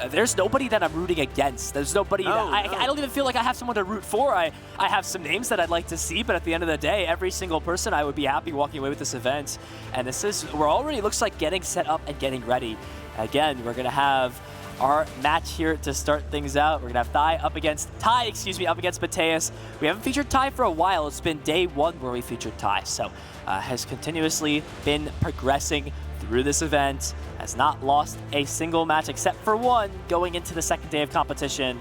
there's nobody that I'm rooting against. There's nobody I don't even feel like I have someone to root for. I have some names that I'd like to see, but at the end of the day, every single person I would be happy walking away with this event. And we're already, looks like, getting set up and getting ready. Again, we're going to have our match here to start things out. We're going to have Ty up against Mateusz. We haven't featured Ty for a while. It's been day one where we featured Ty. So has continuously been progressing through this event, has not lost a single match except for one going into the second day of competition.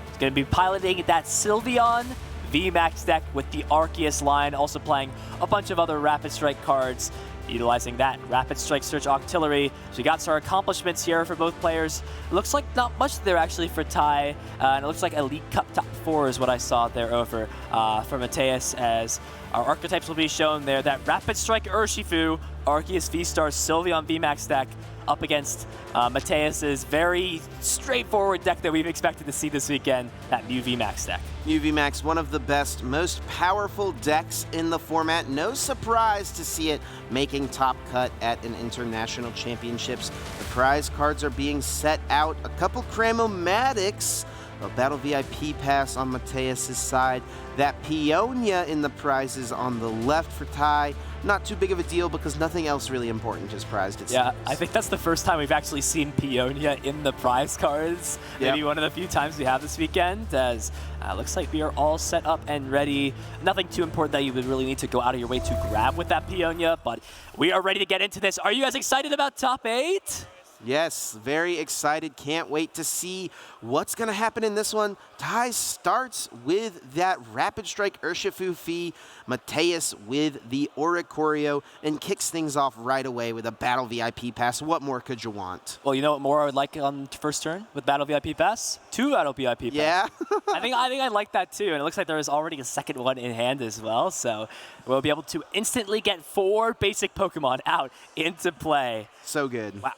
He's going to be piloting that Sylveon VMAX deck with the Arceus line, also playing a bunch of other Rapid Strike cards, utilizing that Rapid Strike Search Octillery. So we got some accomplishments here for both players. It looks like not much there actually for Ty, and it looks like Elite Cup top 4 is what I saw there over for Mateusz, as our archetypes will be shown there. That Rapid Strike Urshifu, Arceus V-Star Sylveon VMAX deck up against Mateusz's very straightforward deck that we've expected to see this weekend, that Mew VMAX deck. Mew VMAX, one of the best, most powerful decks in the format. No surprise to see it making top cut at an international championships. The prize cards are being set out. A couple Cramomatics, a Battle VIP pass on Mateusz's side. That Peonia in the prizes on the left for Ty. Not too big of a deal because nothing else really important is prized, it Yeah, seems. I think that's the first time we've actually seen Peonia in the prize cards. Maybe one of the few times we have this weekend, as looks like we are all set up and ready. Nothing too important that you would really need to go out of your way to grab with that Peonia, but we are ready to get into this. Are you guys excited about top 8? Yes, very excited. Can't wait to see what's going to happen in this one. Ty starts with that Rapid Strike Urshifu Fee, Mateusz with the Oricorio, and kicks things off right away with a Battle VIP pass. What more could you want? Well, you know what more I would like on first turn with Battle VIP pass? 2 Battle VIP pass. Yeah. I think I like that too, and it looks like there is already a second one in hand as well, so we'll be able to instantly get 4 basic Pokemon out into play. So good. Wow.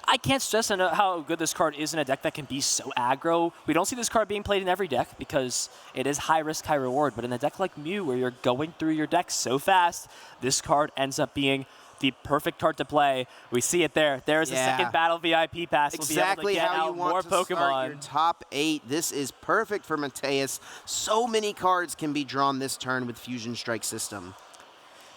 I can't stress enough how good this card is in a deck that can be so aggro. We don't see this card being played in every deck because it is high risk, high reward. But in a deck like Mew, where you're going through your deck so fast, this card ends up being the perfect card to play. We see it there. There's a second Battle VIP pass. Exactly we'll be able to get how out you want more to Pokemon. Start your top 8. This is perfect for Mateusz. So many cards can be drawn this turn with Fusion Strike system.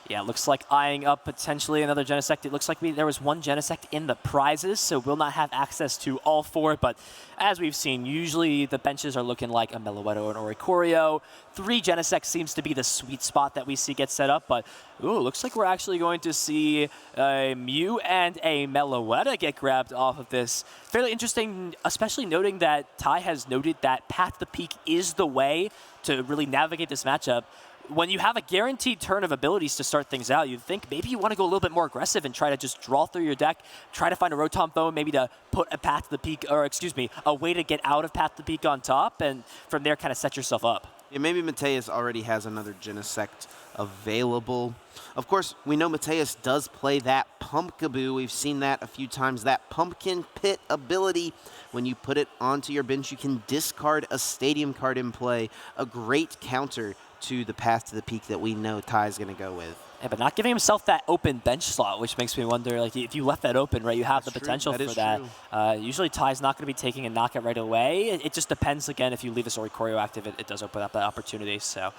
Yeah, looks like eyeing up potentially another Genesect. It looks like there was 1 Genesect in the prizes, so we'll not have access to all 4. But as we've seen, usually the benches are looking like a Meloetta and Oricorio. 3 Genesect seems to be the sweet spot that we see get set up. But ooh, looks like we're actually going to see a Mew and a Meloetta get grabbed off of this. Fairly interesting, especially noting that Ty has noted that Path to Peak is the way to really navigate this matchup. When you have a guaranteed turn of abilities to start things out, you'd think maybe you want to go a little bit more aggressive and try to just draw through your deck, try to find a Rotom Phone, maybe to put a Path to the Peak, or excuse me, a way to get out of Path to the Peak on top, and from there kind of set yourself up. Yeah, maybe Mateusz already has another Genesect available. Of course, we know Mateusz does play that Pumpkaboo. We've seen that a few times. That Pumpkin Pit ability, when you put it onto your bench, you can discard a Stadium card in play. A great counter to the Path to the Peak that we know Ty's going to go with. Yeah, but not giving himself that open bench slot, which makes me wonder, like, if you left that open, right, you have the potential for that. Usually Ty's not going to be taking a knockout right away. It just depends, again, if you leave this Oricorio active, it does open up that opportunity. So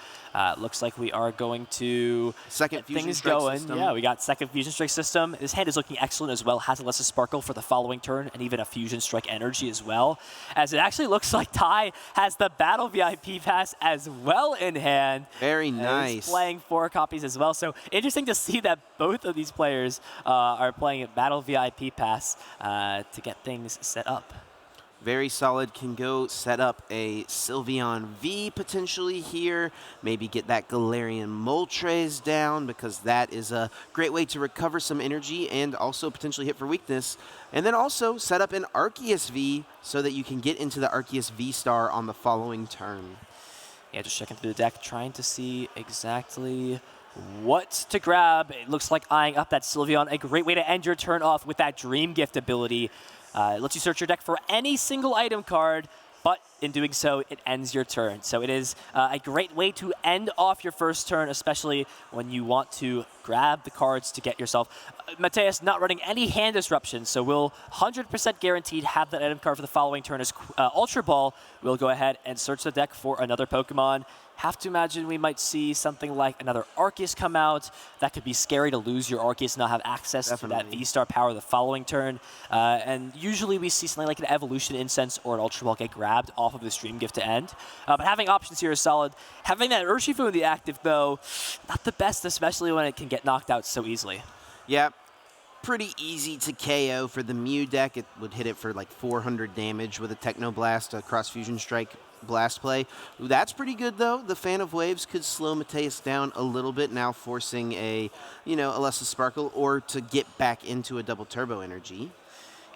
looks like we are going to second get things Strike going. system. Yeah, we got second Fusion Strike system. This hand is looking excellent as well. Has a Lesser Sparkle for the following turn, and even a Fusion Strike Energy as well. As it actually looks like Ty has the Battle VIP pass as well in hand. Very nice. He's playing 4 copies as well. So interesting to see that both of these players are playing a Battle VIP pass to get things set up. Very solid. Can go set up a Sylveon V potentially here. Maybe get that Galarian Moltres down, because that is a great way to recover some energy and also potentially hit for weakness. And then also set up an Arceus V so that you can get into the Arceus V-Star on the following turn. Yeah, just checking through the deck, trying to see exactly what to grab. It looks like eyeing up that Sylveon, a great way to end your turn off with that Dream Gift ability. It lets you search your deck for any single item card, but in doing so, it ends your turn. So it is a great way to end off your first turn, especially when you want to grab the cards to get yourself. Mateusz not running any hand disruptions, so we'll 100% guaranteed have that item card for the following turn as Ultra Ball. We'll go ahead and search the deck for another Pokemon. Have to imagine we might see something like another Arceus come out. That could be scary to lose your Arceus and not have access to that V-Star power the following turn. And usually we see something like an Evolution Incense or an Ultra Ball get grabbed off of this Dream Gift to end. But having options here is solid. Having that Urshifu in the active, though, not the best, especially when it can get knocked out so easily. Yeah, pretty easy to KO for the Mew deck. It would hit it for like 400 damage with a Techno Blast, a Cross Fusion Strike Blast play. That's pretty good, though. The Fan of Waves could slow Mateusz down a little bit, now forcing a Lesser Sparkle or to get back into a Double Turbo Energy.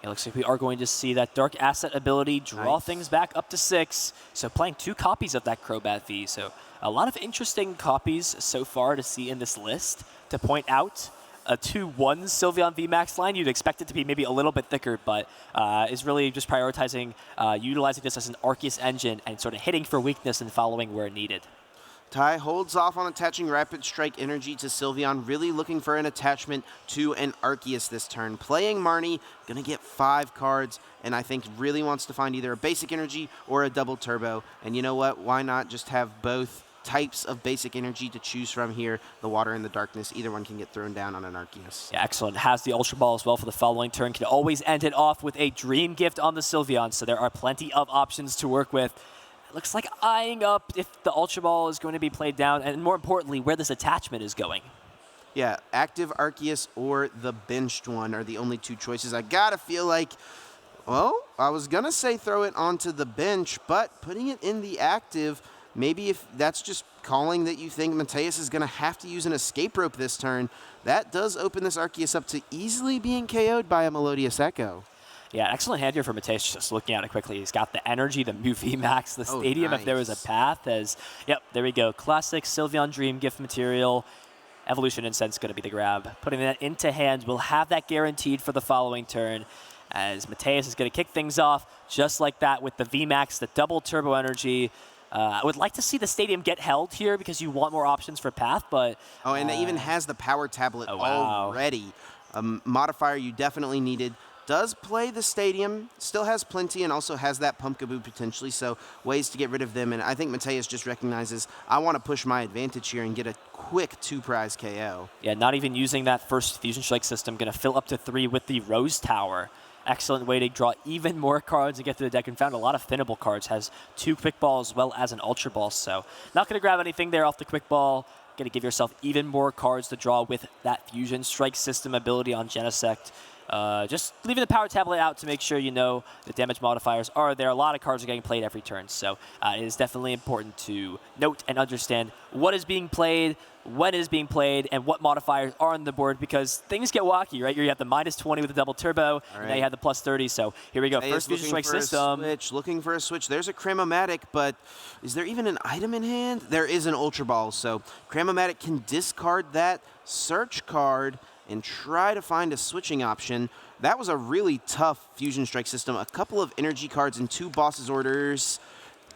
It looks like we are going to see that Dark Asset ability draw things back up to 6. So playing 2 copies of that Crobat V. So a lot of interesting copies so far to see in this list. To point out, a 2-1 Sylveon VMAX line, you'd expect it to be maybe a little bit thicker, but is really just prioritizing utilizing this as an Arceus engine and sort of hitting for weakness and following where needed. Tai holds off on attaching Rapid Strike Energy to Sylveon, really looking for an attachment to an Arceus this turn. Playing Marnie, going to get 5 cards, and I think really wants to find either a Basic Energy or a Double Turbo. And you know what? Why not just have both types of Basic Energy to choose from here? The Water and the Darkness, either one can get thrown down on an Arceus. Yeah, excellent. Has the Ultra Ball as well for the following turn. Can always end it off with a Dream Gift on the Sylveon, so there are plenty of options to work with. It looks like eyeing up if the Ultra Ball is going to be played down, and more importantly, where this attachment is going. Yeah, active Arceus or the benched one are the only 2 choices. I gotta feel like, well, I was gonna say throw it onto the bench, but putting it in the active, maybe if that's just calling that you think Mateusz is going to have to use an escape rope this turn, that does open this Arceus up to easily being KO'd by a Melodious Echo. Yeah, excellent hand here for Mateusz, just looking at it quickly. He's got the energy, the Mew VMAX, the stadium, if there was a path. Yep, there we go. Classic Sylveon Dream Gift material. Evolution Incense going to be the grab. Putting that into hand, we'll have that guaranteed for the following turn, as Mateusz is going to kick things off just like that with the VMAX, the Double Turbo Energy. I would like to see the stadium get held here because you want more options for path, but... Oh, and it even has the Power Tablet already. A modifier you definitely needed. Does play the stadium, still has plenty, and also has that Pumpkaboo potentially, so ways to get rid of them. And I think Mateusz just recognizes, I want to push my advantage here and get a quick 2-prize KO. Yeah, not even using that first Fusion Strike system, going to fill up to 3 with the Rose Tower. Excellent way to draw even more cards and get to the deck, and found a lot of Thinnable cards. Has 2 Quick Balls as well as an Ultra Ball, so not going to grab anything there off the Quick Ball. Going to give yourself even more cards to draw with that Fusion Strike system ability on Genesect. Just leaving the Power Tablet out to make sure you know the damage modifiers are there. A lot of cards are getting played every turn, so it is definitely important to note and understand what is being played, when it is being played, and what modifiers are on the board, because things get wacky, right? You have the -20 with the Double Turbo, and now you have the +30, so here we go. First Fusion Strike system. Looking for a switch. There's a Cramomatic, but is there even an item in hand? There is an Ultra Ball, so Cramomatic can discard that search card and try to find a switching option. That was a really tough Fusion Strike system. A couple of energy cards and 2 Boss's Orders.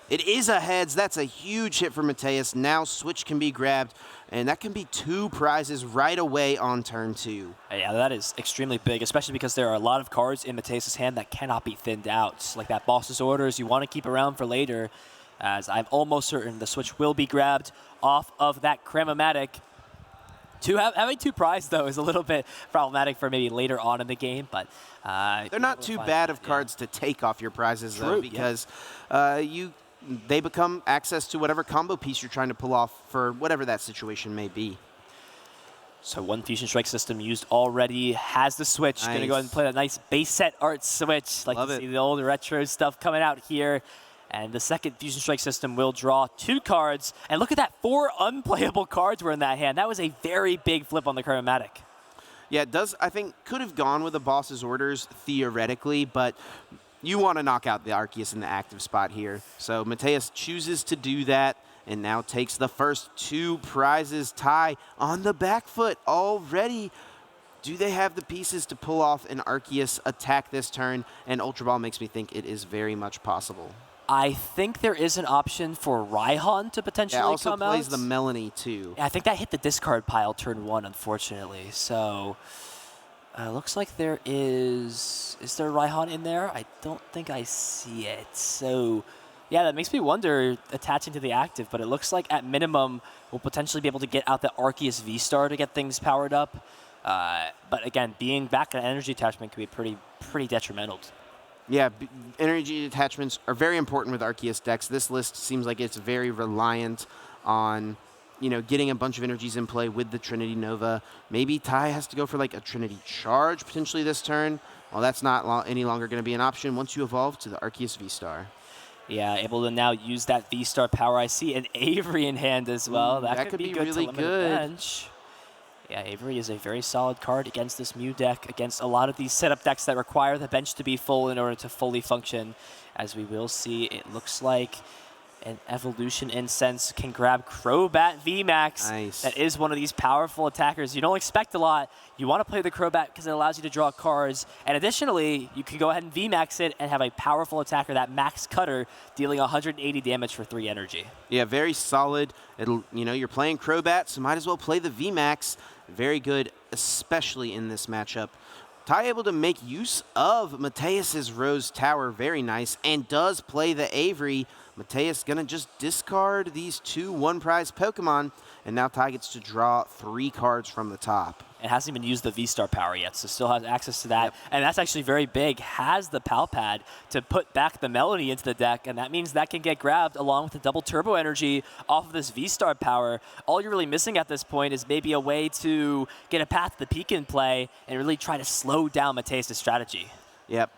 It is a heads. That's a huge hit for Mateusz. Now switch can be grabbed, and that can be 2 prizes right away on turn 2. Yeah, that is extremely big, especially because there are a lot of cards in Mateusz's hand that cannot be thinned out. Like that Boss's Orders you want to keep around for later, as I'm almost certain the switch will be grabbed off of that Cramomatic. Having 2 prizes, though, is a little bit problematic for maybe later on in the game, but... they're not too bad of cards to take off your prizes, though, because they become access to whatever combo piece you're trying to pull off for whatever that situation may be. So 1 Fusion Strike system used already, has the switch. Going to go ahead and play that nice base set art switch. Like to see the old retro stuff coming out here. And the second Fusion Strike system will draw 2 cards. And look at that, 4 unplayable cards were in that hand. That was a very big flip on the Chromatic. Yeah, it does, I think, could have gone with the Boss's Orders theoretically, but you want to knock out the Arceus in the active spot here. So Mateusz chooses to do that and now takes the first 2 prizes. Tai on the back foot already. Do they have the pieces to pull off an Arceus attack this turn? And Ultra Ball makes me think it is very much possible. I think there is an option for Raihan to potentially also come out. plays the Melanie, too. I think that hit the discard pile turn 1, unfortunately. So, looks like there is... Is there Raihan in there? I don't think I see it. So, yeah, that makes me wonder attaching to the active, but it looks like at minimum we'll potentially be able to get out the Arceus V-Star to get things powered up. But again, being back an energy attachment can be pretty detrimental. Yeah, energy attachments are very important with Arceus decks. This list seems like it's very reliant on, getting a bunch of energies in play with the Trinity Nova. Maybe Ty has to go for like a Trinity Charge potentially this turn. Well, that's not any longer going to be an option once you evolve to the Arceus V-Star. Yeah, able to now use that V-Star power. I see an Avery in hand as well. That could be good really to limit good. The bench. Yeah, Avery is a very solid card against this Mew deck, against a lot of these setup decks that require the bench to be full in order to fully function. As we will see, it looks like an Evolution Incense can grab Crobat VMAX. Nice. That is one of these powerful attackers. You don't expect a lot. You want to play the Crobat because it allows you to draw cards. And additionally, you can go ahead and VMAX it and have a powerful attacker, that Max Cutter, dealing 180 damage for 3 energy. Yeah, very solid. It'll, you're playing Crobat, so might as well play the VMAX. Very good, especially in this matchup. Ty able to make use of Mateusz's Rose Tower, very nice, and does play the Avery. Mateusz gonna just discard these 2 one-prize Pokemon, and now Ty gets to draw 3 cards from the top. It hasn't even used the V-Star power yet, so still has access to that. Yep. And that's actually very big. Has the Pal Pad to put back the Melody into the deck, and that means that can get grabbed along with the double turbo energy off of this V-Star power. All you're really missing at this point is maybe a way to get a Path to the Peak in play and really try to slow down Mateusz's strategy. Yep.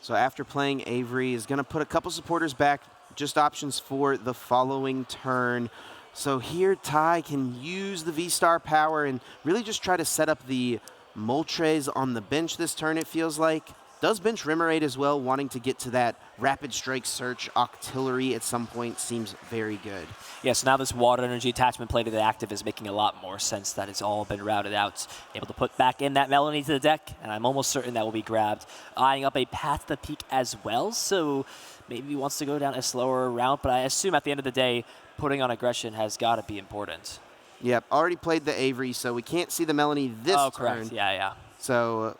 So after playing Avery, is going to put a couple supporters back, just options for the following turn. So here Ty can use the V-Star power and really just try to set up the Moltres on the bench this turn, it feels like. Does bench Remoraid as well, wanting to get to that Rapid Strike Search Octillery at some point seems very good. Yeah, so now this Water Energy attachment play to the active is making a lot more sense. That it's all been routed out. Able to put back in that Melody to the deck, and I'm almost certain that will be grabbed. Eyeing up a Path to the Peak as well, so maybe he wants to go down a slower route, but I assume at the end of the day, putting on aggression has got to be important. Yep, already played the Avery, so we can't see the Melanie this turn. Oh, correct. Yeah. So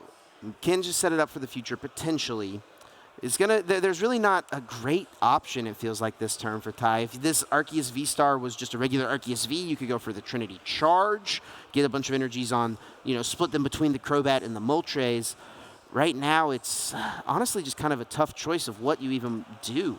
can just set it up for the future, potentially. There's really not a great option, it feels like, this turn for Ty. If this Arceus V-Star was just a regular Arceus V, you could go for the Trinity Charge, get a bunch of energies on, split them between the Crobat and the Moltres. Right now, it's honestly just kind of a tough choice of what you even do.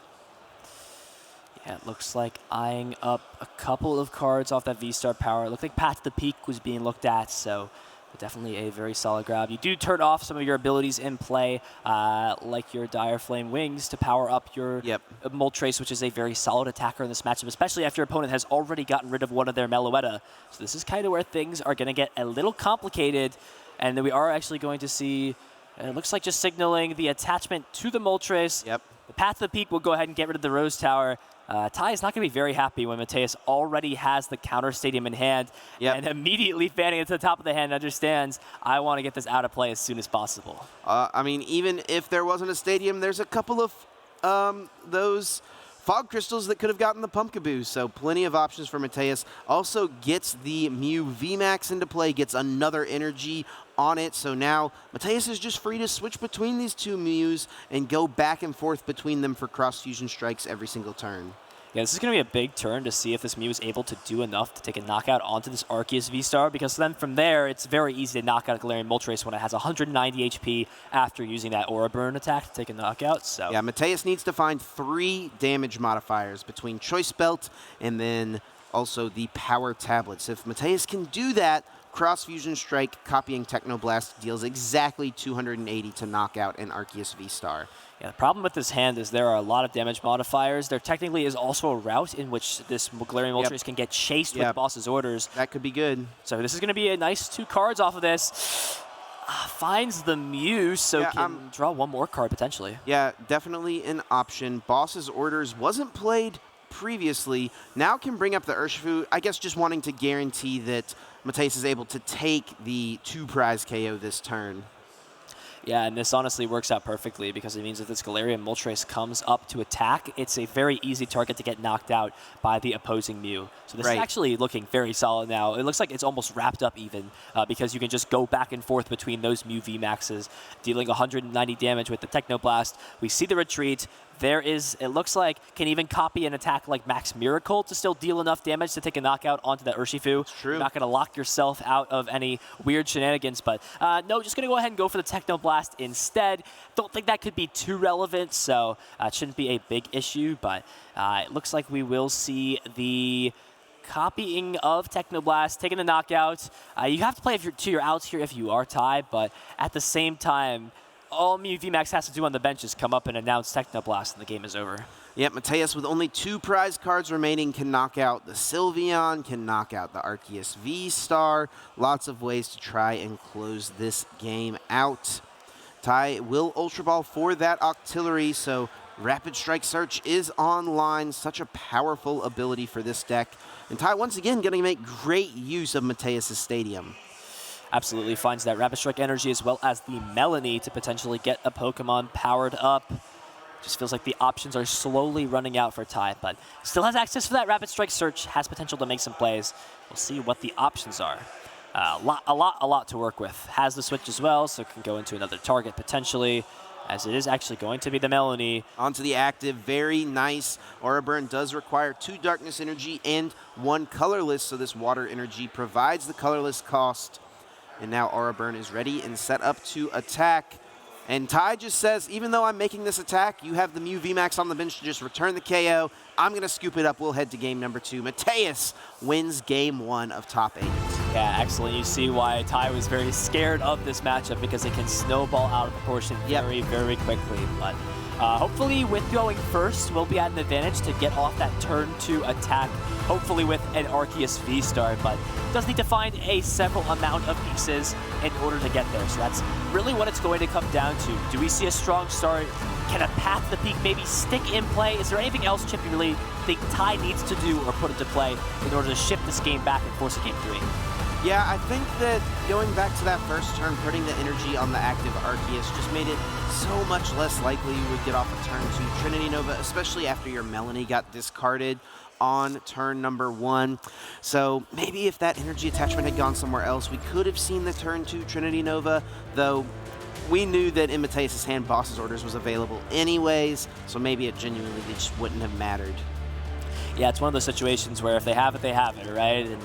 Yeah, it looks like eyeing up a couple of cards off that V-Star power. It looked like Path to the Peak was being looked at, so definitely a very solid grab. You do turn off some of your abilities in play, like your Dire Flame Wings, to power up your Moltres, which is a very solid attacker in this matchup, especially after your opponent has already gotten rid of one of their Meloetta. So this is kind of where things are going to get a little complicated, and then we are actually going to see, it looks like just signaling the attachment to the Moltres. Yep. The Path to the Peak will go ahead and get rid of the Rose Tower. Ty is not going to be very happy when Mateusz already has the counter stadium in hand and immediately fanning it to the top of the hand understands, I want to get this out of play as soon as possible. I mean, even if there wasn't a stadium, there's a couple of those Fog Crystals that could have gotten the Pumpkaboo, so plenty of options for Mateusz. Also gets the Mew VMAX into play, gets another energy on it, so now Mateusz is just free to switch between these 2 Mews and go back and forth between them for cross-fusion strikes every single turn. Yeah, this is going to be a big turn to see if this Mew is able to do enough to take a knockout onto this Arceus V-Star, because then from there, it's very easy to knock out Galarian Moltres when it has 190 HP after using that Aura Burn attack to take a knockout. So yeah, Mateusz needs to find 3 damage modifiers between Choice Belt and then also the Power Tablets. If Mateusz can do that, Cross-Fusion Strike, copying Technoblast, deals exactly 280 to knock out an Arceus V-Star. Yeah, the problem with this hand is there are a lot of damage modifiers. There technically is also a route in which this Galarian Moltres can get chased with the boss's orders. That could be good. So this is going to be a nice 2 cards off of this. Finds the Mew, so can draw 1 more card potentially. Yeah, definitely an option. Boss's orders wasn't played previously. Now can bring up the Urshifu, I guess just wanting to guarantee that Mateusz is able to take the 2-prize KO this turn. Yeah, and this honestly works out perfectly because it means that this Galarian Moltres comes up to attack, it's a very easy target to get knocked out by the opposing Mew. So this is actually looking very solid now. It looks like it's almost wrapped up even because you can just go back and forth between those Mew VMAXs, dealing 190 damage with the Technoblast. We see the retreat. There is, it looks like, can even copy an attack like Max Miracle to still deal enough damage to take a knockout onto that Urshifu. It's true. You're not going to lock yourself out of any weird shenanigans, but no, just going to go ahead and go for the Technoblast instead. Don't think that could be too relevant, so it shouldn't be a big issue, but it looks like we will see the copying of Technoblast, taking the knockout. You have to play to your outs here if you are tied, but at the same time, all Mew VMAX has to do on the bench is come up and announce Technoblast and the game is over. Yep, Mateusz with only 2 prize cards remaining can knock out the Sylveon, can knock out the Arceus V-Star. Lots of ways to try and close this game out. Ty will Ultra Ball for that Octillery, so Rapid Strike Search is online. Such a powerful ability for this deck. And Ty, once again, going to make great use of Mateusz' Stadium. Absolutely finds that Rapid Strike energy as well as the Melanie to potentially get a Pokemon powered up. Just feels like the options are slowly running out for Ty, but still has access for that Rapid Strike Search, has potential to make some plays. We'll see what the options are. A lot to work with. Has the switch as well, so it can go into another target potentially, as it is actually going to be the Melanie. Onto the active, very nice. Aura Burn does require 2 Darkness Energy and 1 Colorless, so this Water Energy provides the Colorless cost. And now Aura Burn is ready and set up to attack. And Ty just says, even though I'm making this attack, you have the Mew VMAX on the bench to just return the KO. I'm going to scoop it up. We'll head to game number 2. Mateusz wins game 1 of top 8. Yeah, excellent. You see why Ty was very scared of this matchup because it can snowball out of proportion very, very quickly. But hopefully with going first, we'll be at an advantage to get off that turn 2 attack, hopefully with an Arceus V-Star, but does need to find a several amount of pieces in order to get there. So that's really what it's going to come down to. Do we see a strong start? Can a Path to the Peak maybe stick in play? Is there anything else, Chip, you really think Ty needs to do or put into play in order to shift this game back and force a game 3? Yeah, I think that going back to that first turn, putting the energy on the active Arceus just made it so much less likely you would get off a turn 2 Trinity Nova, especially after your Melanie got discarded on turn number 1. So maybe if that energy attachment had gone somewhere else, we could have seen the turn 2 Trinity Nova, though we knew that in Mateusz' hand Boss's Orders was available anyways, so maybe it genuinely just wouldn't have mattered. Yeah, it's one of those situations where if they have it, they have it, right? And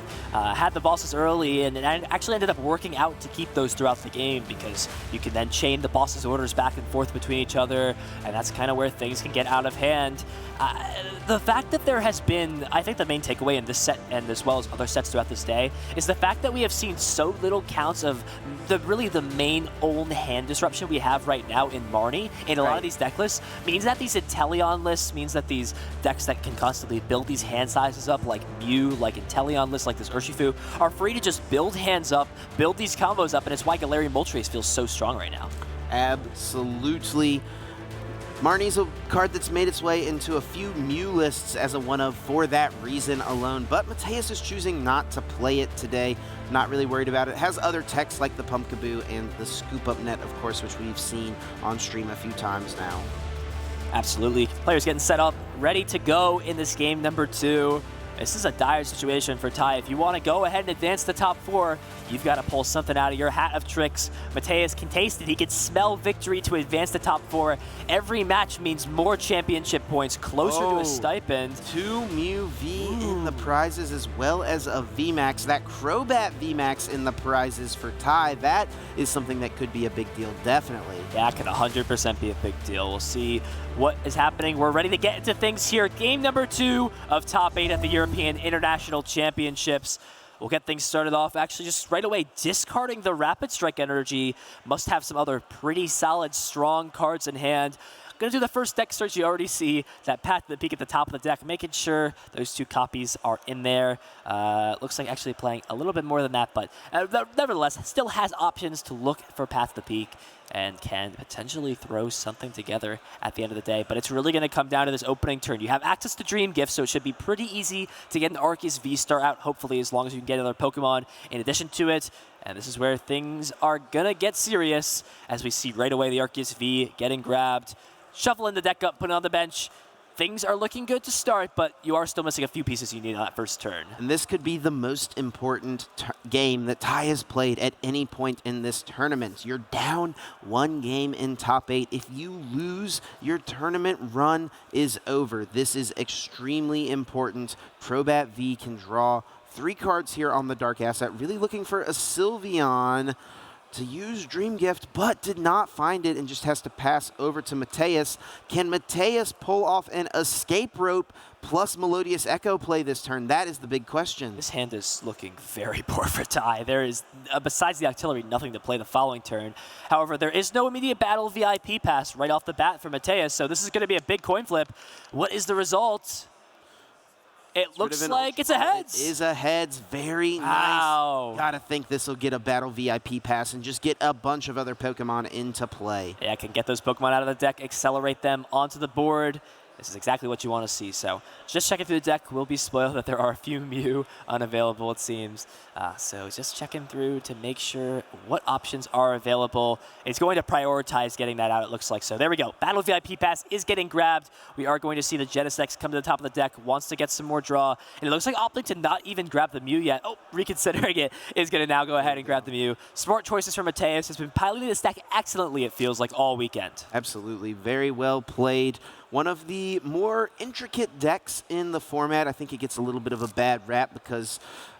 had the bosses early, and it actually ended up working out to keep those throughout the game because you can then chain the bosses' orders back and forth between each other, and that's kind of where things can get out of hand. The fact that there has been, I think the main takeaway in this set and as well as other sets throughout this day is the fact that we have seen so little counts of really the main own hand disruption we have right now in Marnie in a lot of these deck lists means that these Inteleon lists, means that these decks that can constantly build these hand sizes up like Mew, like Inteleon lists, like this Urshifu, are free to just build hands up, build these combos up, and it's why Galarian Moltres feels so strong right now. Absolutely. Marnie's a card that's made its way into a few Mew lists as a one-of for that reason alone, but Mateusz is choosing not to play it today. Not really worried about it. Has other techs like the Pumpkaboo and the Scoop Up Net, of course, which we've seen on stream a few times now. Absolutely. Players getting set up, ready to go in this game number 2. This is a dire situation for Ty. If you want to go ahead and advance the top 4, you've got to pull something out of your hat of tricks. Mateusz can taste it. He can smell victory to advance the top 4. Every match means more championship points, closer to a stipend. 2 Mew V in the prizes as well as a VMAX. That Crobat VMAX in the prizes for Ty. That is something that could be a big deal, definitely. That could 100% be a big deal. We'll see what is happening. We're ready to get into things here. Game number 2 of top 8 at the European International Championships. We'll get things started off actually just right away discarding the Rapid Strike energy. Must have some other pretty solid, strong cards in hand. Gonna do the first deck search. You already see that Path to the Peak at the top of the deck, making sure those 2 copies are in there. Looks like actually playing a little bit more than that, but nevertheless, still has options to look for Path to the Peak. and can potentially throw something together at the end of the day. But it's really going to come down to this opening turn. You have access to Dream Gift, so it should be pretty easy to get an Arceus V-Star out, hopefully, as long as you can get another Pokemon in addition to it. And this is where things are going to get serious, as we see right away the Arceus V getting grabbed, shuffling the deck up, putting it on the bench. Things are looking good to start, but you are still missing a few pieces you need on that first turn. And this could be the most important game that Tai has played at any point in this tournament. You're down 1 game in top 8. If you lose, your tournament run is over. This is extremely important. Crobat V can draw 3 cards here on the Dark Asset. Really looking for a Sylveon to use Dream Gift, but did not find it and just has to pass over to Mateusz. Can Mateusz pull off an Escape Rope plus Melodious Echo play this turn? That is the big question. This hand is looking very poor for Tai. There is, besides the Octillery, nothing to play the following turn. However, there is no immediate battle VIP pass right off the bat for Mateusz, so this is going to be a big coin flip. What is the result? It looks like it's a heads. It is a heads. Very nice. Gotta think this will get a battle VIP pass and just get a bunch of other Pokemon into play. Yeah, can get those Pokemon out of the deck, accelerate them onto the board. This is exactly what you want to see. So just checking through the deck. We'll be spoiled that there are a few Mew unavailable, it seems. So just checking through to make sure what options are available. It's going to prioritize getting that out, it looks like. So there we go. Battle VIP Pass is getting grabbed. We are going to see the Genesect come to the top of the deck, wants to get some more draw. And it looks like opting to not even grab the Mew yet. Oh, reconsidering it, is going to now go ahead and grab the Mew. Smart choices from Mateusz. Has been piloting this deck excellently, it feels like, all weekend. Absolutely. Very well played. One of the more intricate decks in the format. I think it gets a little bit of a bad rap because,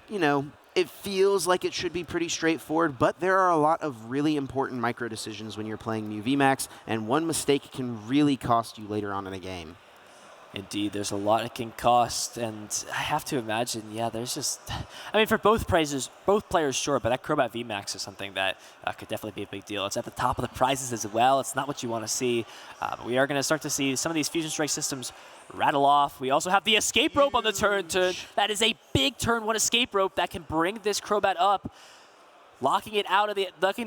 you know, it feels like it should be pretty straightforward, but there are a lot of really important micro decisions when you're playing Mew VMAX, and one mistake can really cost you later on in a game. Indeed, there's a lot it can cost, and I have to imagine, yeah, there's just, I mean, for both players, sure, but that Crobat VMAX is something that could definitely be a big deal. It's at the top of the prizes as well. It's not what you want to see, but we are going to start to see some of these Fusion Strike systems rattle off. We also have the Escape Rope on the turn. That is a big turn 1 Escape Rope that can bring this Crobat up. Locking the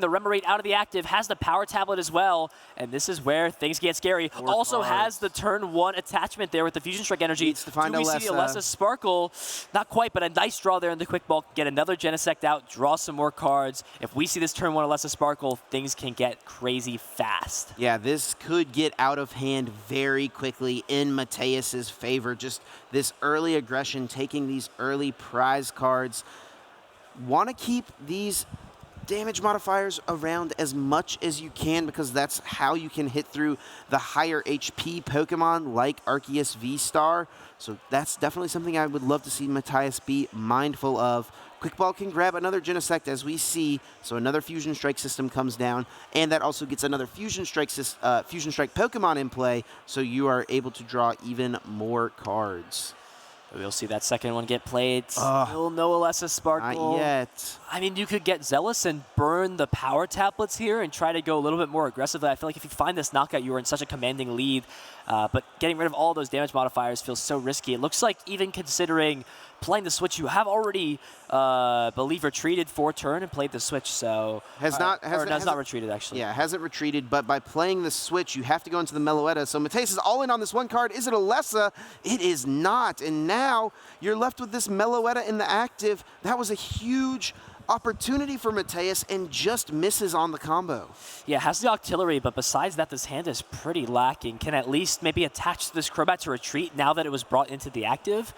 Remoraid out of the active, has the Power Tablet as well, and this is where things get scary. Also has the turn 1 attachment there with the Fusion Strike energy. Needs to find Do we see the Alessa Sparkle? Not quite, but a nice draw there in the Quick Ball. Get another Genesect out, draw some more cards. If we see this turn 1 Alessa Sparkle, things can get crazy fast. Yeah, this could get out of hand very quickly in Mateusz's favor. Just this early aggression, taking these early prize cards. Want to keep these damage modifiers around as much as you can because that's how you can hit through the higher HP Pokemon like Arceus V-Star. So that's definitely something I would love to see Mateusz be mindful of. Quick Ball can grab another Genesect as we see, so another Fusion Strike system comes down, and that also gets another Fusion Strike Pokemon in play, so you are able to draw even more cards. We'll see that second one get played. Still no Alessa Sparkle. Not yet. I mean, you could get Zealous and burn the Power Tablets here and try to go a little bit more aggressively. I feel like if you find this knockout, you are in such a commanding lead. But getting rid of all those damage modifiers feels so risky. It looks like even considering playing the switch, you have already, believe, retreated for turn and played the switch. So has not retreated, actually. Yeah, hasn't retreated, but by playing the switch, you have to go into the Meloetta. So Mateusz is all in on this one card. Is it Alessa? It is not. And now you're left with this Meloetta in the active. That was a huge opportunity for Mateusz and just misses on the combo. Yeah, has the Octillery, but besides that, this hand is pretty lacking. Can at least maybe attach this Crobat to retreat now that it was brought into the active.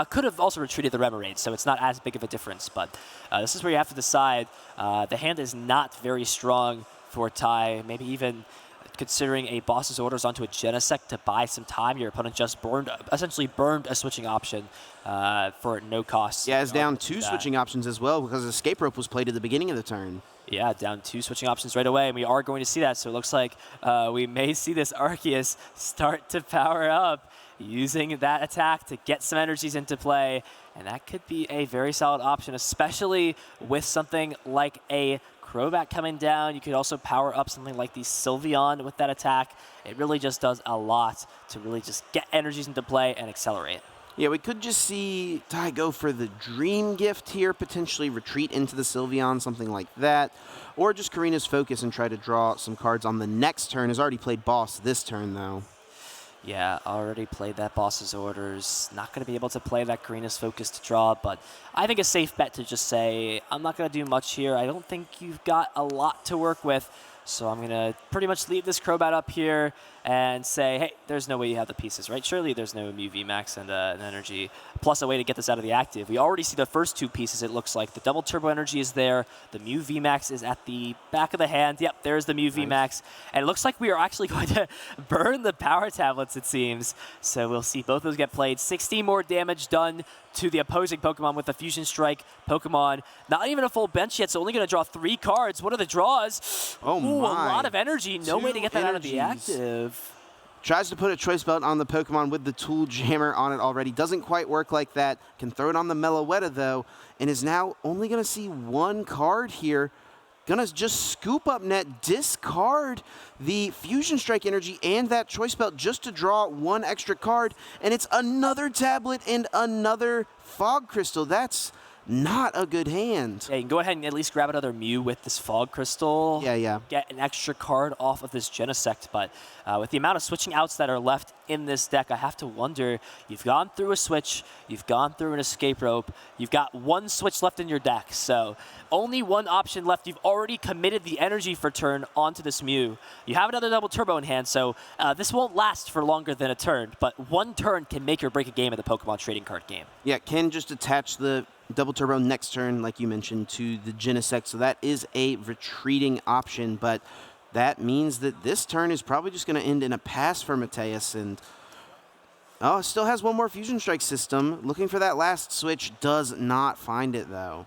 Could have also retreated the Remoraid, so it's not as big of a difference. But this is where you have to decide. The hand is not very strong for Tai. Maybe even considering a boss's orders onto a Genesect to buy some time. Your opponent just essentially burned a switching option for no cost. Yeah, it's down 2 switching options as well because Escape Rope was played at the beginning of the turn. Yeah, down 2 switching options right away, and we are going to see that. So it looks like we may see this Arceus start to power up using that attack to get some energies into play. And that could be a very solid option, especially with something like a Crobat coming down. You could also power up something like the Sylveon with that attack. It really just does a lot to really just get energies into play and accelerate. Yeah, we could just see Ty go for the Dream Gift here, potentially retreat into the Sylveon, something like that. Or just Karina's Focus and try to draw some cards on the next turn. Has already played Boss this turn, though. Yeah, already played that Boss's Orders. Not going to be able to play that Karina's Focus to draw, but I think a safe bet to just say, I'm not going to do much here. I don't think you've got a lot to work with. So I'm going to pretty much leave this Crobat up here and say, hey, there's no way you have the pieces, right? Surely there's no Mew VMAX and an Energy, plus a way to get this out of the active. We already see the first two pieces, it looks like. The Double Turbo Energy is there. The Mew VMAX is at the back of the hand. Yep, there's the Mew VMAX. And it looks like we are actually going to burn the Power Tablets, it seems. So we'll see both those get played. 60 more damage done to the opposing Pokemon with the Fusion Strike Pokemon. Not even a full bench yet, so only going to draw 3 cards. What are the draws? Oh, Ooh, my. A lot of energy. No way to get that out of the energies. active. Tries to put a Choice Belt on the Pokemon with the Tool Jammer on it already. Doesn't quite work like that. Can throw it on the Meloetta, though, and is now only going to see 1 card here. Gonna just scoop up net, discard the Fusion Strike Energy and that Choice Belt just to draw 1 extra card, and it's another tablet and another Fog Crystal. That's not a good hand. Yeah, you can go ahead and at least grab another Mew with this Fog Crystal. Yeah. Get an extra card off of this Genesect, but with the amount of switching outs that are left in this deck, I have to wonder, you've gone through a switch, you've gone through an escape rope, you've got 1 switch left in your deck, so only 1 option left. You've already committed the energy for turn onto this Mew. You have another Double Turbo in hand, so this won't last for longer than a turn, but 1 turn can make or break a game in the Pokemon trading card game. Yeah, can just attach the Double Turbo next turn, like you mentioned, to the Genesect, so that is a retreating option, but that means that this turn is probably just going to end in a pass for Mateusz, and still has 1 more Fusion Strike system. Looking for that last switch, does not find it, though.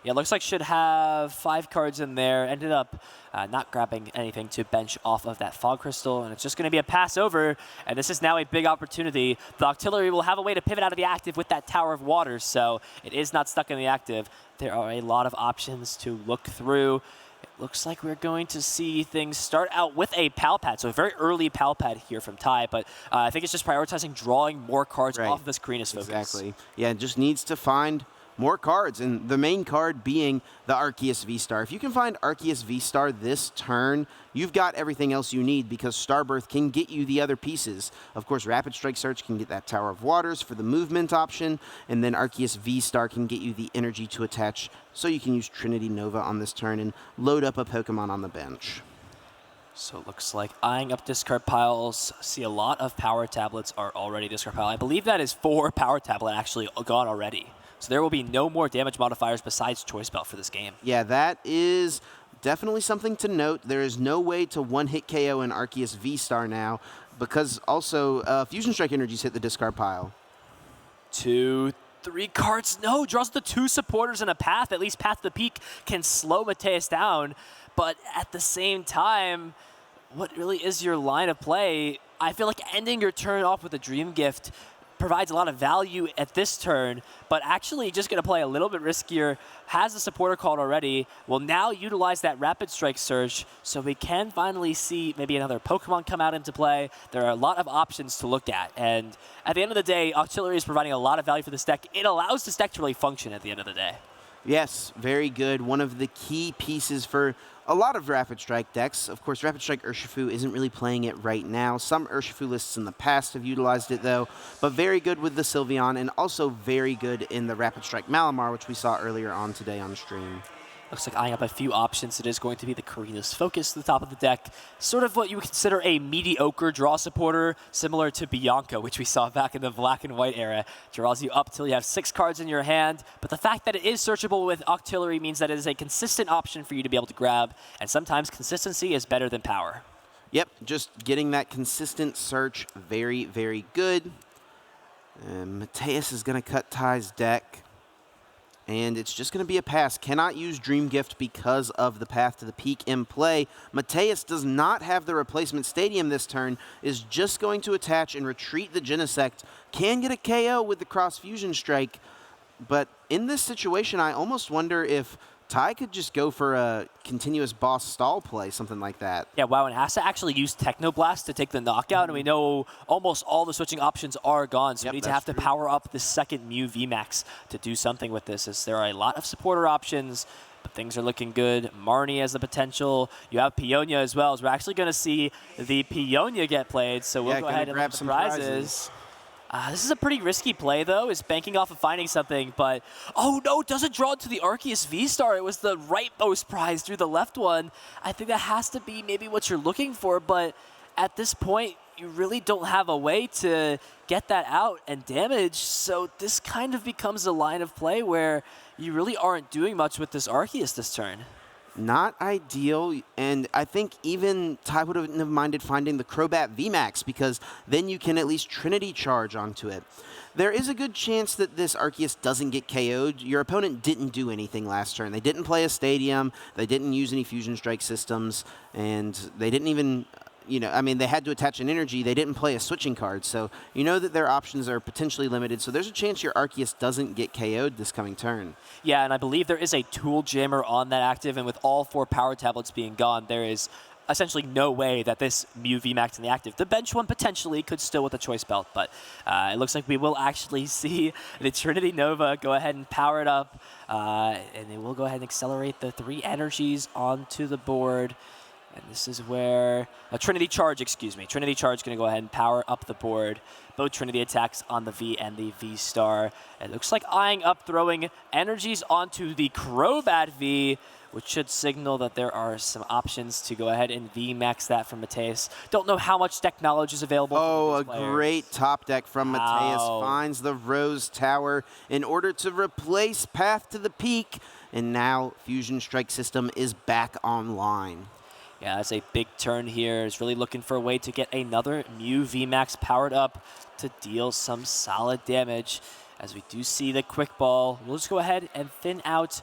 Yeah, looks like should have 5 cards in there. Ended up not grabbing anything to bench off of that Fog Crystal, and it's just going to be a pass over, and this is now a big opportunity. The Octillery will have a way to pivot out of the active with that Tower of Water, so it is not stuck in the active. There are a lot of options to look through. It looks like we're going to see things start out with a Pal Pad, so a very early Pal Pad here from Ty, but I think it's just prioritizing drawing more cards off of this Karina's Focus. Exactly. Yeah, it just needs to find more cards, and the main card being the Arceus V-Star. If you can find Arceus V-Star this turn, you've got everything else you need, because Starbirth can get you the other pieces. Of course, Rapid Strike Search can get that Tower of Waters for the movement option, and then Arceus V-Star can get you the energy to attach, so you can use Trinity Nova on this turn and load up a Pokemon on the bench. So it looks like eyeing up discard piles. See a lot of Power Tablets are already discard pile. I believe that is 4 Power Tablet actually gone already. So there will be no more damage modifiers besides Choice Belt for this game. Yeah, that is definitely something to note. There is no way to one-hit KO an Arceus V-Star now, because also Fusion Strike Energies hit the discard pile. 2, 3 cards. No, draws the 2 supporters in a path. At least Path to the Peak can slow Mateusz down. But at the same time, what really is your line of play? I feel like ending your turn off with a Dream Gift provides a lot of value at this turn, but actually just going to play a little bit riskier, has the supporter card already, will now utilize that Rapid Strike Surge, so we can finally see maybe another Pokemon come out into play. There are a lot of options to look at, and at the end of the day, Octillery is providing a lot of value for this deck. It allows this deck to really function at the end of the day. Yes, very good. One of the key pieces for a lot of Rapid Strike decks. Of course, Rapid Strike Urshifu isn't really playing it right now. Some Urshifu lists in the past have utilized it, though, but very good with the Sylveon, and also very good in the Rapid Strike Malamar, which we saw earlier on today on stream. Looks like eyeing up a few options. It is going to be the Karina's Focus at the top of the deck. Sort of what you would consider a mediocre draw supporter, similar to Bianca, which we saw back in the black and white era. Draws you up till you have 6 cards in your hand, but the fact that it is searchable with Octillery means that it is a consistent option for you to be able to grab, and sometimes consistency is better than power. Yep, just getting that consistent search, very, very good. Mateusz is going to cut Ty's deck. And it's just going to be a pass. Cannot use Dream Gift because of the Path to the Peak in play. Mateusz does not have the replacement stadium this turn, is just going to attach and retreat the Genesect. Can get a KO with the Cross Fusion Strike, but in this situation, I almost wonder if Ty could just go for a continuous boss stall play, something like that. Yeah, wow, and has to actually use Technoblast to take the knockout, and we know almost all the switching options are gone, so we need to have to power up the second Mew VMAX to do something with this, as there are a lot of supporter options, but things are looking good. Marnie has the potential. You have Peonia as well, as we're actually going to see the Peonia get played, so we'll go ahead and grab some prizes. This is a pretty risky play, though, is banking off of finding something, but, oh no, doesn't draw to the Arceus V-Star. It was the rightmost prize through the left one. I think that has to be maybe what you're looking for, but at this point, you really don't have a way to get that out and damage, so this kind of becomes a line of play where you really aren't doing much with this Arceus this turn. Not ideal, and I think even Ty wouldn't have minded finding the Crobat VMAX, because then you can at least Trinity Charge onto it. There is a good chance that this Arceus doesn't get KO'd. Your opponent didn't do anything last turn. They didn't play a Stadium, they didn't use any Fusion Strike systems, and they didn't even... they had to attach an energy. They didn't play a switching card, so you know that their options are potentially limited. So there's a chance your Arceus doesn't get KO'd this coming turn. Yeah, and I believe there is a Tool Jammer on that active, and with all 4 power tablets being gone, there is essentially no way that this Mew VMAX in the active. The bench one potentially could still with a Choice Belt, but it looks like we will actually see the Trinity Nova go ahead and power it up, and they will go ahead and accelerate the 3 energies onto the board. And this is where Trinity Charge going to go ahead and power up the board. Both Trinity attacks on the V and the V-Star. It looks like eyeing up throwing energies onto the Crobat V, which should signal that there are some options to go ahead and V-Max that from Mateusz. Don't know how much deck knowledge is available. Oh, a great top deck from Mateusz. Finds the Rose Tower in order to replace Path to the Peak. And now Fusion Strike system is back online. Yeah, that's a big turn here. Is really looking for a way to get another Mew VMAX powered up to deal some solid damage. As we do see the Quick Ball, we'll just go ahead and thin out,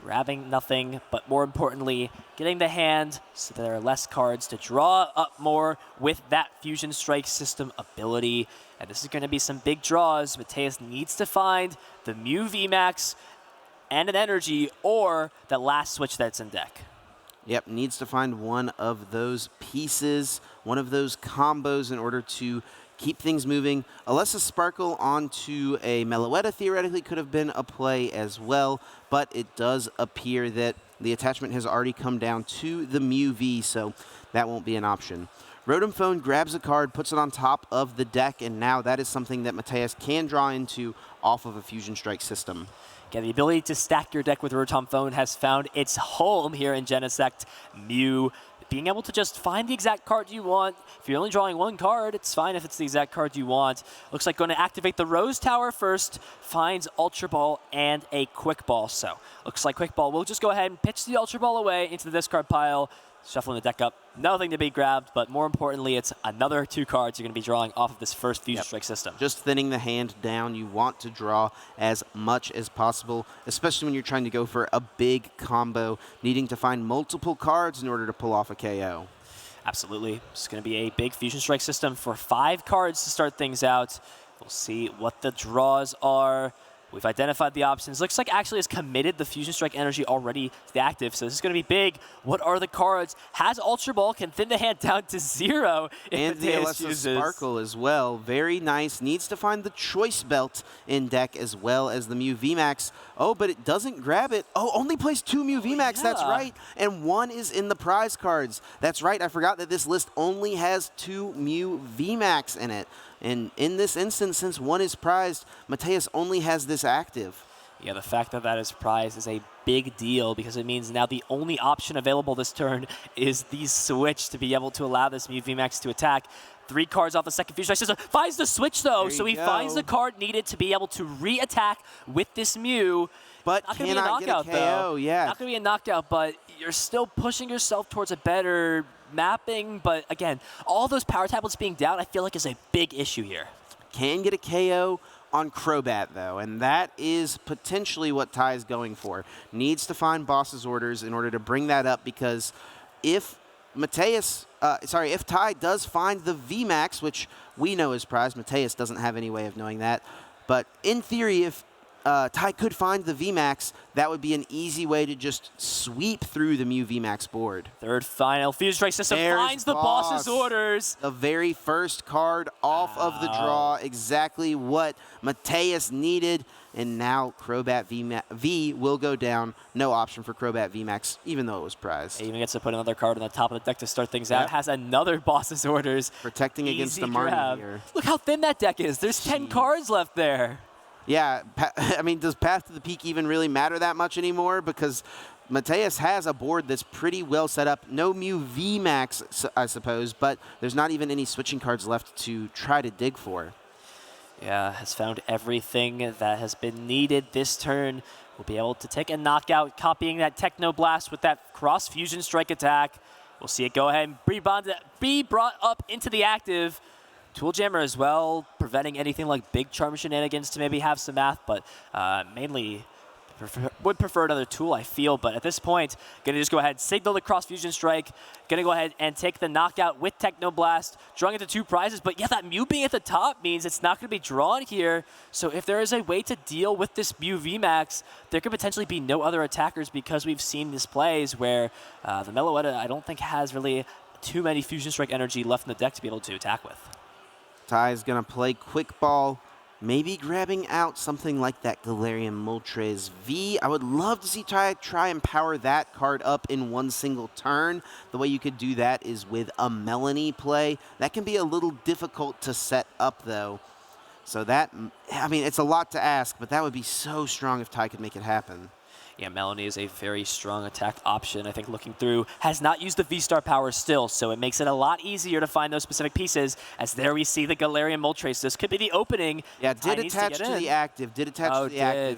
grabbing nothing, but more importantly, getting the hand so there are less cards to draw up more with that Fusion Strike system ability. And this is going to be some big draws. Mateusz needs to find the Mew VMAX and an energy, or that last switch that's in deck. Yep, needs to find one of those pieces, one of those combos in order to keep things moving. Alessa Sparkle onto a Meloetta theoretically could have been a play as well, but it does appear that the attachment has already come down to the Mew V, so that won't be an option. Rotom Phone grabs a card, puts it on top of the deck, and now that is something that Mateusz can draw into off of a Fusion Strike system. Yeah, the ability to stack your deck with Rotom Phone has found its home here in Genesect. Mew being able to just find the exact card you want. If you're only drawing 1 card, it's fine if it's the exact card you want. Looks like going to activate the Rose Tower first, finds Ultra Ball and a Quick Ball. So looks like Quick Ball will just go ahead and pitch the Ultra Ball away into the discard pile, shuffling the deck up. Nothing to be grabbed, but more importantly, it's another 2 cards you're going to be drawing off of this first Fusion Strike system. Just thinning the hand down. You want to draw as much as possible, especially when you're trying to go for a big combo, needing to find multiple cards in order to pull off a KO. Absolutely. It's going to be a big Fusion Strike system for 5 cards to start things out. We'll see what the draws are. We've identified the options. Looks like actually has committed the Fusion Strike energy already to the active, so this is going to be big. What are the cards? Has Ultra Ball, can thin the hand down to 0. And the Alessa Sparkle as well. Very nice. Needs to find the Choice Belt in deck as well as the Mew VMAX. Oh, but it doesn't grab it. Oh, only plays 2 Mew VMAX, yeah. That's right. And 1 is in the prize cards. That's right, I forgot that this list only has 2 Mew VMAX in it. And in this instance, since 1 is prized, Mateusz only has this active. Yeah, the fact that that is prized is a big deal because it means now the only option available this turn is the switch to be able to allow this Mew VMAX to attack. 3 cards off the second Fusion Strike system. Finds the switch, though, so he finds the card needed to be able to re-attack with this Mew. But not going to be a knockout, get a KO, though. Yeah. Not going to be a knockout, but you're still pushing yourself towards a better mapping. But again, all those power tablets being down, I feel like is a big issue here. Can get a KO on Crobat, though, and that is potentially what Ty is going for. Needs to find boss's orders in order to bring that up, because if if Ty does find the VMAX, which we know is prized, Mateusz doesn't have any way of knowing that, but in theory, if Tai could find the VMAX, that would be an easy way to just sweep through the Mew VMAX board. Third final Fusion Strike system finds the boss's orders. The very first card off of the draw, exactly what Mateusz needed. And now Crobat V will go down. No option for Crobat VMAX, even though it was prized. He even gets to put another card on the top of the deck to start things out. Has another boss's orders. Protecting against the Marnie here. Look how thin that deck is. There's 10 cards left there. Yeah, I mean, does Path to the Peak even really matter that much anymore? Because Mateusz has a board that's pretty well set up. No Mew VMAX, I suppose, but there's not even any switching cards left to try to dig for. Yeah, has found everything that has been needed this turn. We'll be able to take a knockout, copying that Techno Blast with that cross Fusion Strike attack. We'll see it go ahead and be brought up into the active. Tool Jammer as well, preventing anything like big charm shenanigans to maybe have some math, but mainly would prefer another tool, I feel. But at this point, gonna just go ahead, signal the cross Fusion Strike, gonna go ahead and take the knockout with Techno Blast, drawing into 2 prizes. But yeah, that Mew being at the top means it's not gonna be drawn here. So if there is a way to deal with this Mew VMAX, there could potentially be no other attackers, because we've seen these plays where the Meloetta, I don't think, has really too many Fusion Strike energy left in the deck to be able to attack with. Ty's gonna play Quick Ball, maybe grabbing out something like that Galarian Moltres V. I would love to see Ty try and power that card up in one single turn. The way you could do that is with a Melanie play. That can be a little difficult to set up, though. So that, I mean, it's a lot to ask, but that would be so strong if Ty could make it happen. Yeah, Melanie is a very strong attack option. I think looking through, has not used the V-Star power still, so it makes it a lot easier to find those specific pieces, as there we see the Galarian Moltres. This could be the opening. Yeah, did attach to the active,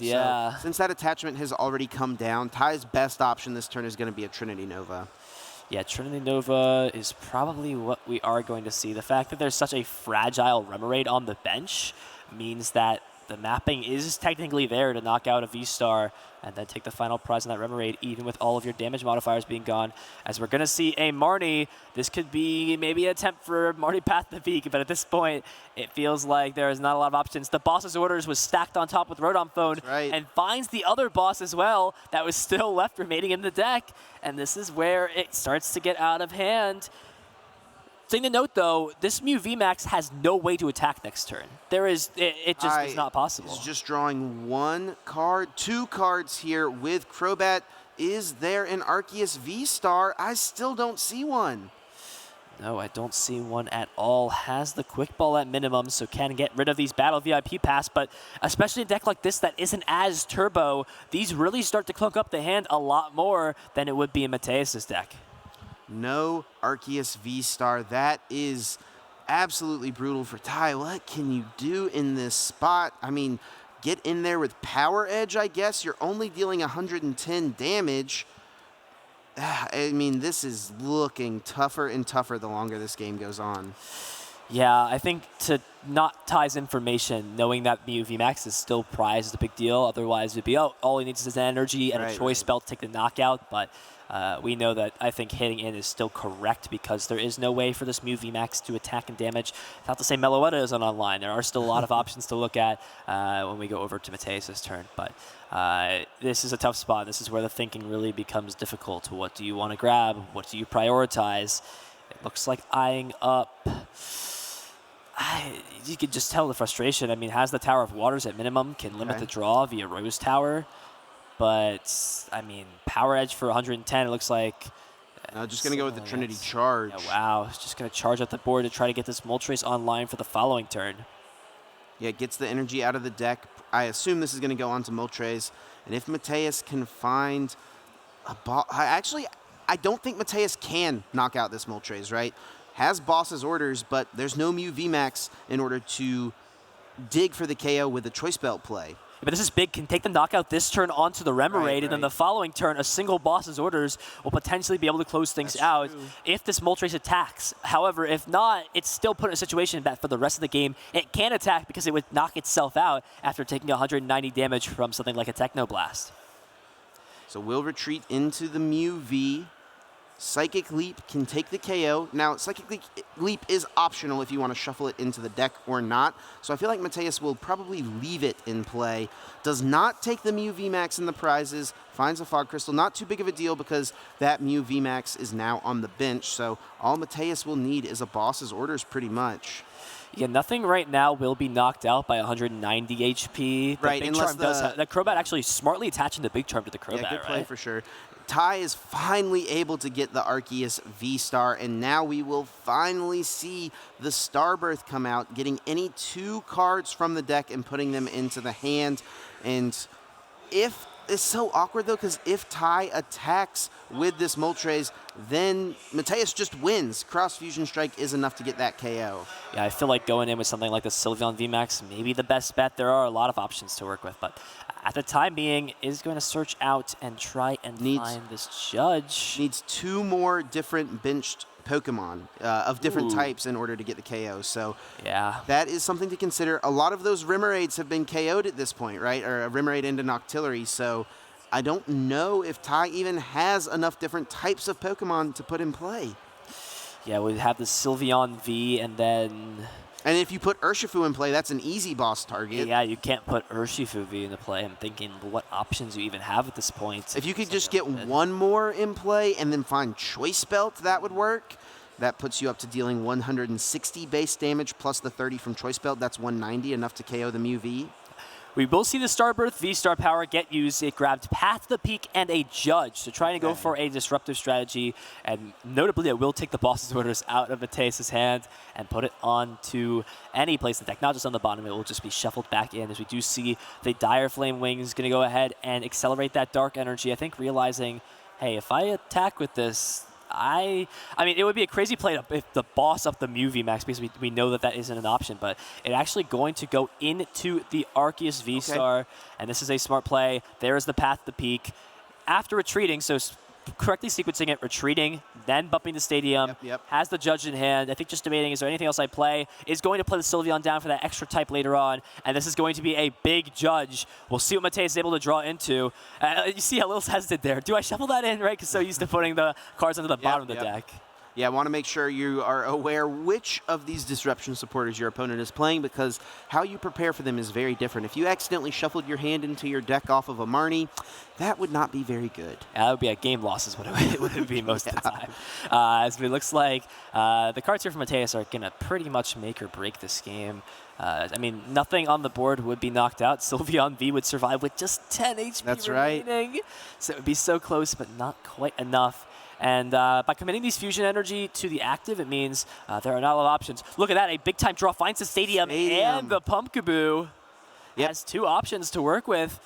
Yeah. So since that attachment has already come down, Ty's best option this turn is going to be a Trinity Nova. Yeah, Trinity Nova is probably what we are going to see. The fact that there's such a fragile Remoraid on the bench means that the mapping is technically there to knock out a V-Star and then take the final prize on that Remoraid, even with all of your damage modifiers being gone. As we're going to see a Marnie, this could be maybe an attempt for Marnie Path to the Peak, but at this point, it feels like there is not a lot of options. The boss's orders was stacked on top with Rotom Phone, and finds the other boss as well that was still left remaining in the deck. And this is where it starts to get out of hand. Thing to note, though, this Mew VMAX has no way to attack next turn. It just is not possible. He's just drawing 1 card, 2 cards here with Crobat. Is there an Arceus V-Star? I still don't see one. No, I don't see one at all. Has the Quick Ball at minimum, so can get rid of these Battle VIP Pass, but especially in a deck like this that isn't as turbo, these really start to clunk up the hand a lot more than it would be in Mateusz's deck. No Arceus V-Star. That is absolutely brutal for Ty. What can you do in this spot? I mean, get in there with Power Edge, I guess. You're only dealing 110 damage. I mean, this is looking tougher and tougher the longer this game goes on. Yeah, I think to not Ty's information, knowing that Mew VMAX is still prized is a big deal. Otherwise, it'd be, oh, all he needs is an energy and a choice spell to take the knockout. But we know that I think hitting in is still correct, because there is no way for this Mew VMAX to attack and damage. Not to say Meloetta isn't online. There are still a lot of options to look at when we go over to Mateusz's turn. But this is a tough spot. This is where the thinking really becomes difficult. What do you want to grab? What do you prioritize? It looks like eyeing up. You could just tell the frustration. I mean, has the Tower of Waters at minimum, can limit the draw via Rose Tower. But, I mean, Power Edge for 110, it looks like. No, just going to go with the Trinity Charge. Yeah, wow. It's just going to charge up the board to try to get this Moltres online for the following turn. Yeah, it gets the energy out of the deck. I assume this is going to go on to Moltres. And if Mateusz can find a boss... Actually, I don't think Mateusz can knock out this Moltres, right? Has boss's orders, but there's no Mew VMAX in order to dig for the KO with a Choice Belt play. But this is big. Can take the knockout this turn onto the Remoraid, and then the following turn, a single boss's orders will potentially be able to close things out if this Moltres attacks. However, if not, it's still put in a situation that for the rest of the game, it can attack because it would knock itself out after taking 190 damage from something like a Techno Blast. So we'll retreat into the Mew V. Psychic Leap can take the KO. Now, Psychic Leap is optional if you want to shuffle it into the deck or not, so I feel like Mateusz will probably leave it in play. Does not take the Mew VMAX in the prizes, finds a Fog Crystal. Not too big of a deal because that Mew VMAX is now on the bench, so all Mateusz will need is a boss's orders pretty much. Yeah, nothing right now will be knocked out by 190 HP. Right, Big Charm does have, the Crobat actually smartly attaching the Big Charm to the Crobat, yeah, good play right? for sure. Ty is finally able to get the Arceus V-Star, and now we will finally see the Starbirth come out, getting any 2 cards from the deck and putting them into the hand. And if it's so awkward, though, because if Ty attacks with this Moltres, then Mateusz just wins. Cross Fusion Strike is enough to get that KO. Yeah, I feel like going in with something like the Sylveon VMAX may be the best bet. There are a lot of options to work with, but at the time being, is going to search out and try and find this Judge. Needs 2 more different benched Pokemon of different types in order to get the KO. So yeah, that is something to consider. A lot of those Rimmeraids have been KO'd at this point, right? Or a Rimmerade into Noctillery. So I don't know if Ty even has enough different types of Pokemon to put in play. Yeah, we have the Sylveon V, and then... And if you put Urshifu in play, that's an easy boss target. Yeah, you can't put Urshifu V into play. I'm thinking what options you even have at this point. If you could just get 1 more in play and then find Choice Belt, that would work. That puts you up to dealing 160 base damage plus the 30 from Choice Belt. That's 190, enough to KO the Mew V. We will see the Starbirth V-Star power get used. It grabbed Path to the Peak and a Judge. So trying to go for a disruptive strategy. And notably, it will take the boss's orders out of Mateusz's hand and put it onto any place in the deck. Not just on the bottom, it will just be shuffled back in. As we do see the Dire Flame Wings going to go ahead and accelerate that Dark Energy. I think realizing, hey, if I attack with this, I mean, it would be a crazy play if the boss up the Mew VMAX, because we know that isn't an option, but it actually going to go into the Arceus V-Star, and this is a smart play. There is the Path to the Peak. After retreating, so correctly sequencing it, retreating, then bumping the Stadium, has the Judge in hand. I think just debating, is there anything else I play? Is going to play the Sylveon down for that extra type later on, and this is going to be a big Judge. We'll see what Mateusz is able to draw into. You see how Lil's hesitant there. Do I shuffle that in, right? Because so used to putting the cards onto the bottom of the deck. Yeah, I want to make sure you are aware which of these disruption supporters your opponent is playing, because how you prepare for them is very different. If you accidentally shuffled your hand into your deck off of a Marnie, that would not be very good. Yeah, that would be a game loss is what it would be most of the time. As it looks like the cards here from Mateusz are going to pretty much make or break this game. I mean, nothing on the board would be knocked out. Sylveon V would survive with just 10 HP remaining. Right. So it would be so close, but not quite enough. And by committing these Fusion Energy to the active, it means there are not a lot of options. Look at that, a big-time draw finds the Stadium. And the Pumpkaboo has 2 options to work with.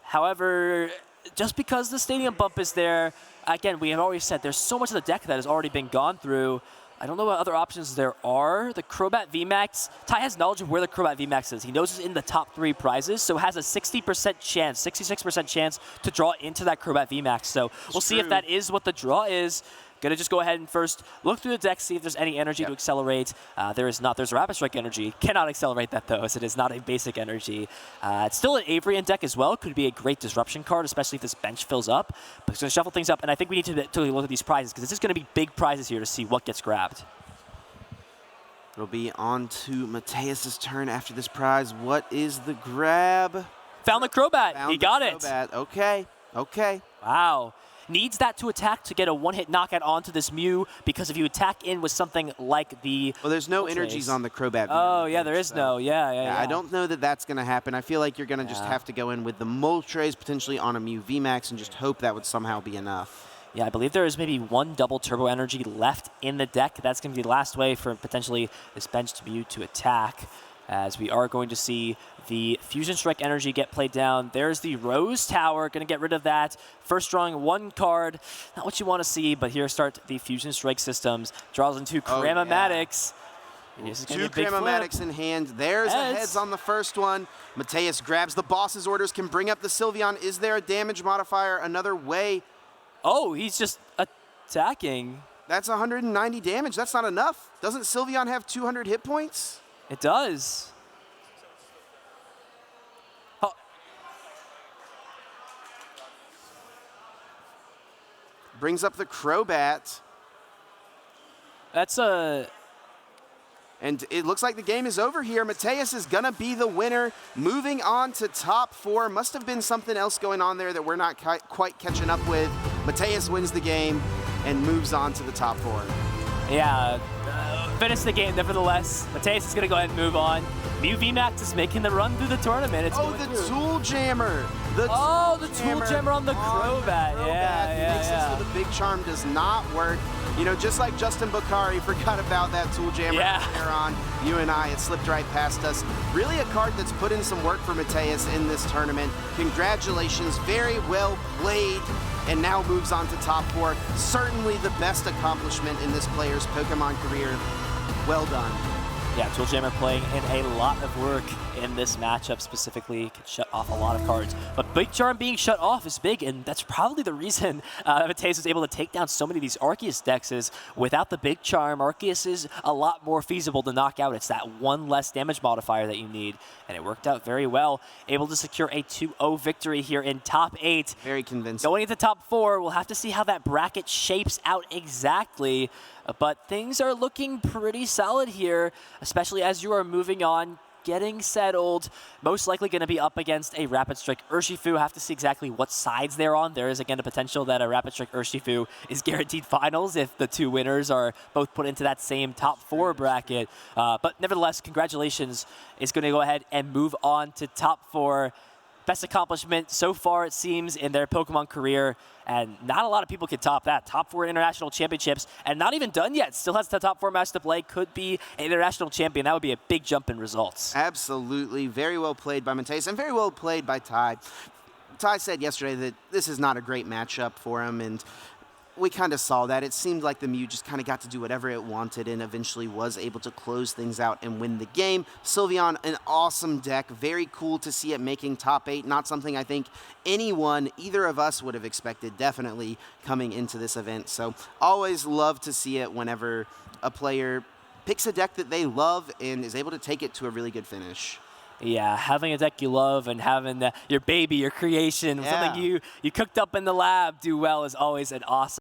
However, just because the Stadium bump is there, again, we have always said there's so much of the deck that has already been gone through. I don't know what other options there are. The Crobat VMAX, Ty has knowledge of where the Crobat VMAX is. He knows it's in the top 3 prizes, so has a 60% chance, 66% chance to draw into that Crobat VMAX. So we'll see if that is what the draw is. Gonna just go ahead and first look through the deck, see if there's any energy to accelerate. There is not. There's a Rapid Strike energy. Cannot accelerate that though, as it is not a basic energy. It's still an Avery deck as well. Could be a great disruption card, especially if this bench fills up. But it's gonna shuffle things up, and I think we need to look at these prizes, because this is gonna be big prizes here to see what gets grabbed. It'll be on to Mateusz's turn after this prize. What is the grab? Found the Crobat. He got it. Okay. Okay. Wow. Needs that to attack to get a one-hit knockout onto this Mew, because if you attack in with something like the... Well, there's no energies on the Crobat. Oh, yeah, there is no. Yeah. I don't know that that's going to happen. I feel like you're going to just have to go in with the Moltres, potentially on a Mew VMAX, and just hope that would somehow be enough. Yeah, I believe there is maybe 1 double Turbo Energy left in the deck. That's going to be the last way for potentially this benched Mew to attack, as we are going to see the Fusion Strike energy get played down. There's the Rose Tower, going to get rid of that. First drawing 1 card, not what you want to see, but here start the Fusion Strike systems. Draws into Cramomatics. This is 2 Cramomatics in hand. There's a heads on the first one. Mateusz grabs the boss's orders, can bring up the Sylveon. Is there a damage modifier another way? Oh, he's just attacking. That's 190 damage. That's not enough. Doesn't Sylveon have 200 hit points? It does. brings up the Crobat. That's a... And it looks like the game is over here. Mateusz is going to be the winner. Moving on to top 4. Must have been something else going on there that we're not quite catching up with. Mateusz wins the game and moves on to the top 4. Yeah, finish the game nevertheless. Mateusz is going to go ahead and move on. Mew VMAX is making the run through the tournament. It's Tool Jammer. The Tool Jammer on the Crobat. Yeah. So the Big Charm does not work. You know, just like Justin Bakari forgot about that Tool Jammer earlier on, you and I, it slipped right past us. Really a card that's put in some work for Mateusz in this tournament. Congratulations, very well played, and now moves on to top 4. Certainly the best accomplishment in this player's Pokemon career. Well done. Yeah, Tool Jammer playing in a lot of work in this matchup specifically. Can shut off a lot of cards. But Big Charm being shut off is big, and that's probably the reason Mateusz was able to take down so many of these Arceus decks is without the Big Charm, Arceus is a lot more feasible to knock out. It's that one less damage modifier that you need, and it worked out very well. Able to secure a 2-0 victory here in top 8. Very convincing. Going into top 4, we'll have to see how that bracket shapes out exactly. But things are looking pretty solid here, especially as you are moving on, getting settled. Most likely going to be up against a Rapid Strike Urshifu. Have to see exactly what sides they're on. There is, again, a potential that a Rapid Strike Urshifu is guaranteed finals if the 2 winners are both put into that same top 4 bracket. But nevertheless, congratulations is going to go ahead and move on to top 4. Best accomplishment so far, it seems, in their Pokemon career, and not a lot of people can top that. Top 4 international championships, and not even done yet. Still has the top 4 match to play. Could be an international champion. That would be a big jump in results. Absolutely. Very well played by Mateusz, and very well played by Ty. Ty said yesterday that this is not a great matchup for him, and we kind of saw that. It seemed like the Mew just kind of got to do whatever it wanted and eventually was able to close things out and win the game. Sylveon, an awesome deck. Very cool to see it making top 8. Not something I think anyone, either of us, would have expected, definitely, coming into this event. So always love to see it whenever a player picks a deck that they love and is able to take it to a really good finish. Yeah, having a deck you love and having your baby, your creation, something you cooked up in the lab do well is always an awesome